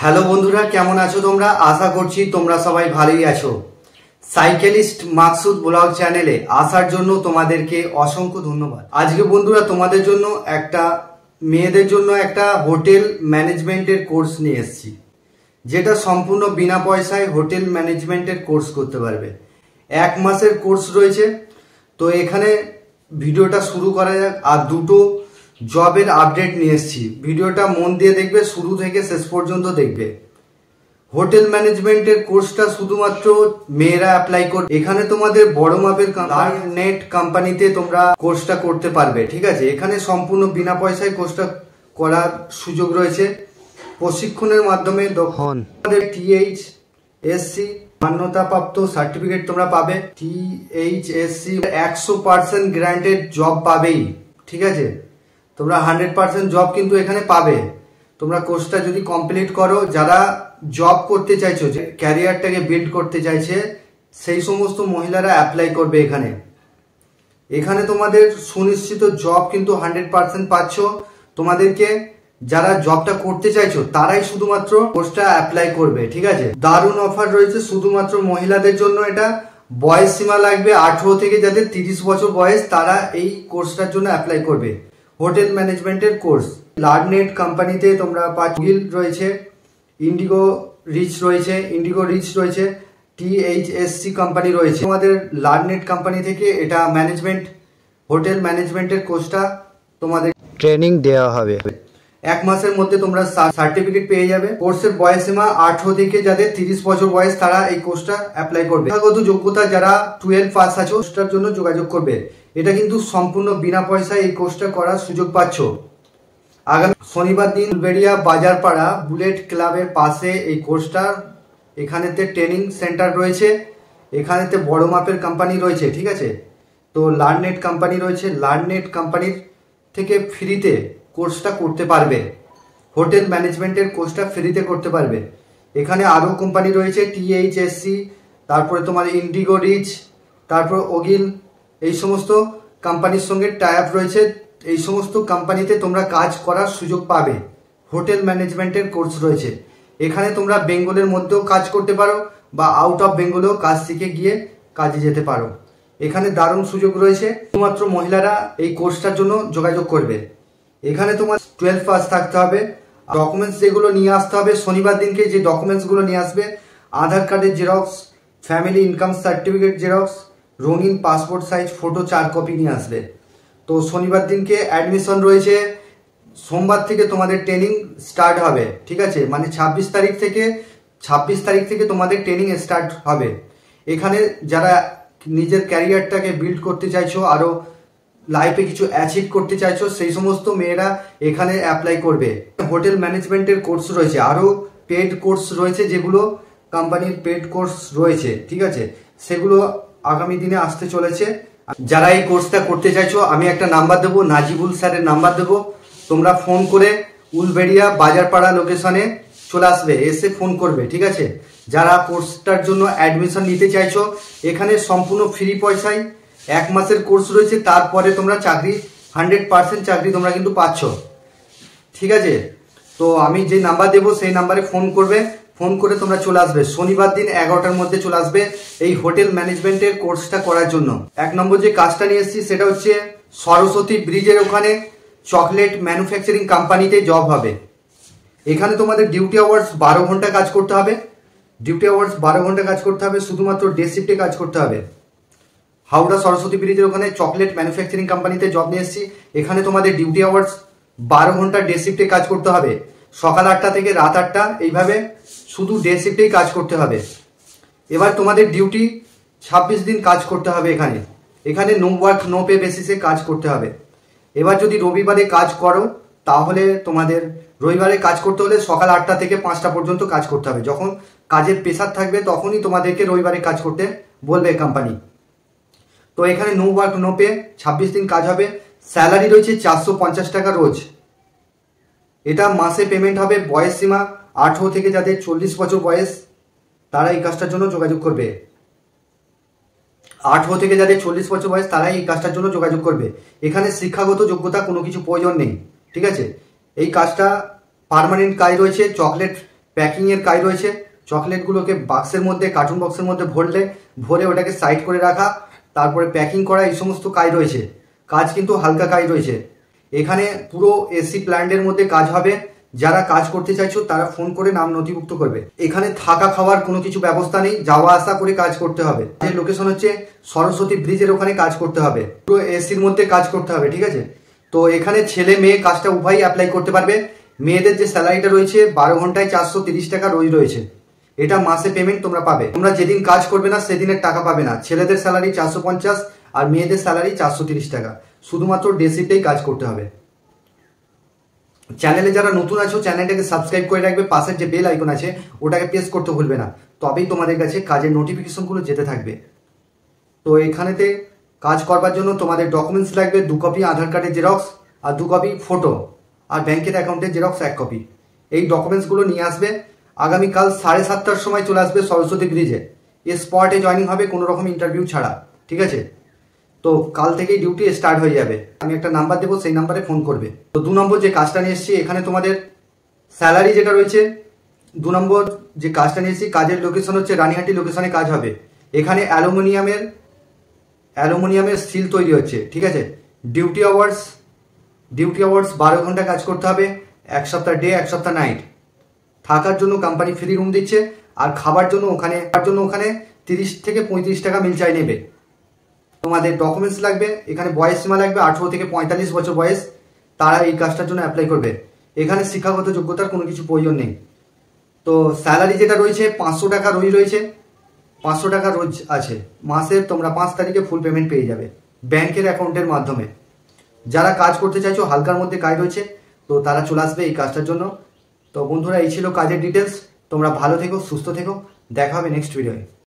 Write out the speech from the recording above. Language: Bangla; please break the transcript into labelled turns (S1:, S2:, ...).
S1: হ্যালো বন্ধুরা, কেমন আছো তোমরা? আশা করছি তোমরা সবাই ভালোই আছো। সাইকেলিস্ট মাকসুদ ব্লগ চ্যানেলে আসার জন্য তোমাদেরকে অসংখ্য ধন্যবাদ। আজকে বন্ধুরা তোমাদের জন্য মেয়েদের জন্য একটা হোটেল ম্যানেজমেন্টের কোর্স নিয়ে এসেছি, যেটা সম্পূর্ণ বিনা পয়সায় হোটেল ম্যানেজমেন্টের কোর্স করতে পারবে। 1 মাসের কোর্স রয়েছে। তো এখানে ভিডিওটা শুরু করা যাক। আর দুটো জবের আপডেট নিয়ে এসেছি, ভিডিওটা মন দিয়ে দেখবে, শুরু থেকে শেষ পর্যন্ত দেখবে। হোটেল ম্যানেজমেন্টের কোর্সটা শুধুমাত্র মেয়েরা অ্যাপ্লাই করবে। এখানে তোমাদের বড় মাপের নেট কোম্পানিতে তোমরা কোর্সটা করতে পারবে, ঠিক আছে। এখানে সম্পূর্ণ বিনা পয়সায় কোর্সটা করার সুযোগ রয়েছে। প্রশিক্ষণের মাধ্যমে তোমাদের THSC মান্যতাপ্রাপ্ত সার্টিফিকেট তোমরা পাবে। THSC 100% গ্যারান্টেড জব পাবেই, ঠিক আছে। তোমরা 100% জব কিন্তু এখানে পাবে। তোমরা কোর্সটা যদি কমপ্লিট করো, যারা জব করতে চাইছো, যে ক্যারিয়ারটাকে বিল্ড করতে চাইছে, সেই সমস্ত মহিলারা অ্যাপ্লাই করবে এখানে। এখানে তোমাদের সুনিশ্চিত জব কিন্তু 100% পাচ্ছ। তোমাদেরকে যারা জবটা করতে চাইছো তারাই শুধুমাত্র কোর্সটা অ্যাপ্লাই করবে, ঠিক আছে। দারুণ অফার রয়েছে শুধুমাত্র মহিলাদের জন্য। এটা বয়স সীমা লাগবে 18 থেকে, যাদের 30 বছর বয়স তারা এই কোর্সটার জন্য অ্যাপ্লাই করবে। হোটেল ম্যানেজমেন্টের কোর্স লার্নেট কোম্পানিতে তোমরা গিল রয়েছে, ইন্ডিগো রিচ রয়েছে, THSC কোম্পানি রয়েছে। তোমাদের লার্নেট কোম্পানি থেকে এটা হোটেল ম্যানেজমেন্টের কোর্সটা তোমাদের ট্রেনিং দেওয়া হবে। 1 মাসের মধ্যে তোমরা সার্টিফিকেট পেয়ে যাবে। কোর্সের বয়স সীমা 18 থেকে, যাদের 30 বছর বয়স তারা এই কোর্সটা অ্যাপ্লাই করবে। শিক্ষাগত যোগ্যতা যারা 12 পাস আছো, কোর্সটার জন্য যোগাযোগ করবে। এটা কিন্তু সম্পূর্ণ বিনা পয়সায় এই কোর্সটা করার সুযোগ পাচ্ছ। আগামী শনিবার দিন উলবেড়িয়া বাজারপাড়া বুলেট ক্লাবের পাশে এই কোর্সটা, এখানেতে ট্রেনিং সেন্টার রয়েছে, এখানেতে বড় মাপের কোম্পানি রয়েছে, ঠিক আছে। তো লার্নেট কোম্পানি রয়েছে, লার্নেট কোম্পানির থেকে ফ্রিতে কোর্সটা করতে পারবে। হোটেল ম্যানেজমেন্টের কোর্সটা ফ্রিতে করতে পারবে। এখানে আরও কোম্পানি রয়েছে, THSC, তারপরে তোমার ইন্ডিগো রিচ, তারপর ওগিল, এই সমস্ত কোম্পানির সঙ্গে টাই আপ রয়েছে। এই সমস্ত কোম্পানিতে তোমরা কাজ করার সুযোগ পাবে। হোটেল ম্যানেজমেন্টের কোর্স রয়েছে এখানে। তোমরা বেঙ্গলের মধ্যেও কাজ করতে পারো বা আউট অফ বেঙ্গলেও কাজ শিখে গিয়ে কাজে যেতে পারো। এখানে দারুণ সুযোগ রয়েছে। শুধুমাত্র মহিলারা এই কোর্সটার জন্য যোগাযোগ করবে। এখানে তোমার 12 পাস থাকতে হবে। ডকুমেন্টস যেগুলো নিয়ে আসতে হবে, শনিবার দিনকে যে ডকুমেন্টসগুলো নিয়ে আসবে: আধার কার্ডের xerox, family income certificate xerox, রঙিন পাসপোর্ট সাইজ ফটো 4 কপি নিয়ে আসবে। তো শনিবার দিনকে অ্যাডমিশন রয়েছে। সোমবার থেকে তোমাদের ট্রেনিং স্টার্ট হবে, ঠিক আছে। মানে 26 তারিখ থেকে তোমাদের ট্রেনিং স্টার্ট হবে। এখানে যারা নিজের ক্যারিয়ারটাকে বিল্ড করতে চাইছো, আরো লাইফে কিছু অ্যাচিভ করতে চাইছো, সেই সমস্ত মেয়েরা এখানে অ্যাপ্লাই করবে। হোটেল ম্যানেজমেন্টের কোর্স রয়েছে, আরো পেড কোর্স রয়েছে, যেগুলো কোম্পানির পেড কোর্স রয়েছে, ঠিক আছে। সেগুলো আগামী দিনে আসতে চলেছে। যারা এই কোর্সটা করতে চাইছো, আমি একটা নাম্বার দেবো, নাজিবুল স্যারের নাম্বার দেবো। তোমরা ফোন করে উলবেড়িয়া বাজারপাড়া লোকেশনে চলে আসবে, এসে ফোন করবে, ঠিক আছে। যারা কোর্সটার জন্য অ্যাডমিশন নিতে চাইছো, এখানে সম্পূর্ণ ফ্রি পয়সায় 1 মাসের কোর্স রয়েছে। তারপরে তোমরা 100% চাকরি তোমরা কিন্তু পাচ্ছ, ঠিক আছে। তো আমি যে নাম্বার দেবো সেই নাম্বারে ফোন করবে। ফোন করে তোমরা চলে আসবে শনিবার দিন 11টার মধ্যে চলে আসবে এই হোটেল ম্যানেজমেন্টের কোর্সটা করার জন্য। 1 নম্বর যে কাজটা নিয়ে এসেছি সেটা হচ্ছে সরস্বতী ব্রিজের ওখানে চকলেট ম্যানুফ্যাকচারিং কোম্পানিতে জব হবে। এখানে তোমাদের ডিউটি আওয়ার্স 12 ঘন্টা কাজ করতে হবে। শুধুমাত্র ডে শিফটে কাজ করতে হবে। হাওড়া সরস্বতী ব্রিজের ওখানে চকলেট ম্যানুফ্যাকচারিং কোম্পানিতে জব নিয়ে এসেছি। এখানে তোমাদের ডিউটি আওয়ার্স 12 ঘন্টা ডে শিফটে কাজ করতে হবে। সকাল 8টা থেকে রাত 8টা, এইভাবে শুধু ডে শিফটেই কাজ করতে হবে। এবার তোমাদের ডিউটি 26 দিন কাজ করতে হবে। এখানে নো ওয়ার্ক নো পে বেসিসে কাজ করতে হবে। এবার যদি রবিবারে কাজ করো, তাহলে তোমাদের রবিবারে কাজ করতে হলে সকাল 8টা থেকে 5টা পর্যন্ত কাজ করতে হবে। যখন কাজের প্রেসার থাকবে তখনই তোমাদেরকে রবিবারে কাজ করতে বলবে কোম্পানি। তো এখানে নো ওয়ার্ক নো পে, 26 দিন কাজ হবে। স্যালারি রয়েছে 450 টাকা রোজ। এটা মাসে পেমেন্ট হবে। বয়স সীমা 18 থেকে, যাদের 40 বছর বয়স তারা এই কাজটার জন্য যোগাযোগ করবে। 18 থেকে যাদের 40 বছর বয়স তারাই এই কাজটার জন্য যোগাযোগ করবে। এখানে শিক্ষাগত যোগ্যতা কোনো কিছু প্রয়োজন নেই, ঠিক আছে। এই কাজটা পার্মানেন্ট কাজ রয়েছে। চকলেট প্যাকিংয়ের কাজ রয়েছে। চকলেটগুলোকে বাক্সের মধ্যে, কার্টুন বক্সের মধ্যে ভরে ওটাকে সাইড করে রাখা, তারপরে প্যাকিং করা, এই সমস্ত কাজ রয়েছে। কাজ কিন্তু হালকা কাজ রয়েছে। এখানে পুরো এসি প্ল্যান্টের মধ্যে কাজ হবে। যারা কাজ করতে চাইছো তারা ফোন করে নাম নথিভুক্ত করবে। এখানে থাকা খাওয়ার কোনো কিছু ব্যবস্থা নেই, যাওয়া আসা করে কাজ করতে হবে। লোকেশন হচ্ছে সরস্বতী ব্রিজের ওখানে কাজ করতে হবে, পুরো এসির মধ্যে কাজ করতে হবে, ঠিক আছে। তো এখানে ছেলে মেয়ে কাজটা উভয়ই অ্যাপ্লাই করতে পারবে। মেয়েদের যে স্যালারিটা রয়েছে 12 ঘন্টায় 430 টাকা রোজ রয়েছে। এটা মাসে পেমেন্ট তোমরা পাবে। তোমরা যেদিন কাজ করবে না সেদিনের টাকা পাবে না। ছেলেদের স্যালারি 450 আর মেয়েদের স্যালারি 430 টাকা। শুধুমাত্র ডে শিফটেই কাজ করতে হবে। চ্যানেলে যারা নতুন আছো চ্যানেলটাকে সাবস্ক্রাইব করে রাখবে, পাশের যে বেল আইকন আছে ওটাকে প্রেস করতে ভুলবে না, তবেই তোমাদের কাছে কাজের নোটিফিকেশনগুলো যেতে থাকবে। তো এখানেতে কাজ করবার জন্য তোমাদের ডকুমেন্টস লাগবে 2 কপি আধার কার্ডের জেরক্স আর 2 কপি ফটো, আর ব্যাংকের অ্যাকাউন্টের জেরক্স 1 কপি। এই ডকুমেন্টসগুলো নিয়ে আসবে। আগামীকাল 7:30টার সময় চলে আসবে সরস্বতী ব্রিজে। স্পটে জয়েনিং হবে, কোনো রকম ইন্টারভিউ ছাড়া, ঠিক আছে। তো কাল থেকেই ডিউটি স্টার্ট হয়ে যাবে। আমি একটা নাম্বার দেবো, সেই নাম্বারে ফোন করবে। তো 2 নম্বর যে কাজটা নিয়ে এসেছি, এখানে তোমাদের স্যালারি যেটা রয়েছে, 2 নম্বর যে কাজটা নিয়ে এসেছি, কাজের লোকেশন হচ্ছে রানীহাটি লোকেশনে কাজ হবে। এখানে অ্যালুমিনিয়ামের স্টিল তৈরি হচ্ছে, ঠিক আছে। ডিউটি আওয়ার্স 12 ঘন্টা কাজ করতে হবে। 1 সপ্তাহ ডে, 1 সপ্তাহ নাইট। থাকার জন্য কোম্পানি ফ্রি রুম দিচ্ছে, আর খাবার জন্য ওখানে 30 থেকে 35 টাকা মিল চাই নেবে। তোমাদের ডকুমেন্টস লাগবে। এখানে বয়স সীমা লাগবে 18 থেকে 45 বছর বয়স, তারা এই কাজটার জন্য অ্যাপ্লাই করবে। এখানে শিক্ষাগত যোগ্যতার কোনো কিছু প্রয়োজন নেই। তো স্যালারি যেটা রয়েছে 500 টাকা রোজ রয়েছে, 500 টাকা রোজ আছে। মাসে তোমরা 5 তারিখে ফুল পেমেন্ট পেয়ে যাবে ব্যাংকের অ্যাকাউন্টের মাধ্যমে। যারা কাজ করতে চাইছো, হালকার মধ্যে কাজ রয়েছে, তো তারা চলে আসবে এই কাজটার জন্য। তো বন্ধুরা, এই ছিল কাজের ডিটেলস। তোমরা ভালো থেকো, সুস্থ থেকো, দেখা হবে নেক্সট ভিডিওয়ে।